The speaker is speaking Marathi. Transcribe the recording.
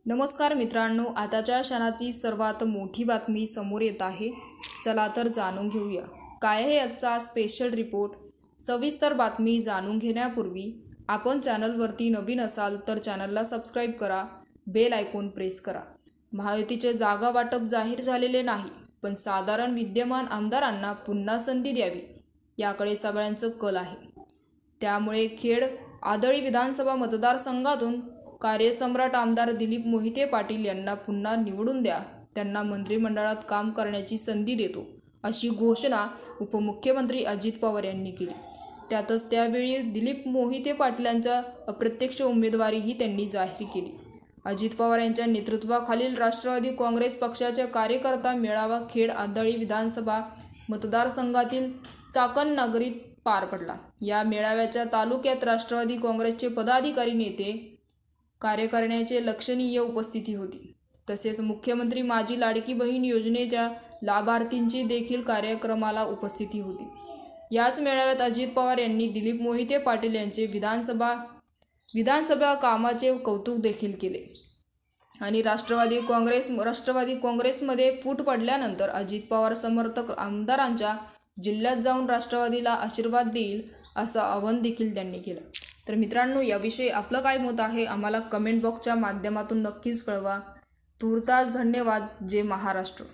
नमस्कार मित्रांनो, आताच्या क्षणाची सर्वात मोठी बातमी समोर येत आहे। चला तर जाणून घेऊया काय आहे आजचा स्पेशल रिपोर्ट। सविस्तर बातमी जाणून घेण्यापूर्वी आपण चॅनलवरती नवीन असाल तर चॅनलला सबस्क्राइब करा, बेल आयकॉन प्रेस करा। महायुतीचे जागा वाटप जाहीर झालेले नाही, पण साधारण विद्यमान आमदारांना पुन्हा संधी द्यावी याकडे सगळ्यांचं कल आहे। त्यामुळे खेड आदळी विधानसभा मतदारसंघातून कार्यसम्राट आमदार दिलीप मोहिते पाटील यांना पुन्हा निवडून द्या, त्यांना मंत्रिमंडळात काम करण्याची संधी देतो, अशी घोषणा उपमुख्यमंत्री अजित पवार यांनी केली। त्यातच त्यावेळी दिलीप मोहिते पाटलांच्या अप्रत्यक्ष उमेदवारीही त्यांनी जाहीर केली। अजित पवार यांच्या नेतृत्वाखालील राष्ट्रवादी काँग्रेस पक्षाच्या कार्यकर्ता मेळावा खेड आदळी विधानसभा मतदारसंघातील चाकण नगरीत पार पडला। या मेळाव्याच्या तालुक्यात राष्ट्रवादी काँग्रेसचे पदाधिकारी, नेते, कार्यकर्त्यांची लक्षणीय उपस्थिती होती। तसेच मुख्यमंत्री माझी लाडकी बहीण योजनेच्या लाभार्थींची देखील कार्यक्रमाला उपस्थिती होती। याच मेळाव्यात अजित पवार यांनी दिलीप मोहिते पाटील यांचे विधानसभा कामाचे कौतुक देखील केले आणि राष्ट्रवादी काँग्रेसमध्ये फूट पडल्यानंतर अजित पवार समर्थक आमदारांच्या जिल्ह्यात जाऊन राष्ट्रवादीला आशीर्वाद देईल असं आवाहन देखील त्यांनी केलं। तर मित्रांनो, याविषयी आपलं काय मत आहे आम्हाला कमेंट बॉक्सच्या माध्यमातून नक्कीच कळवा। तूर्तास धन्यवाद। जय महाराष्ट्र।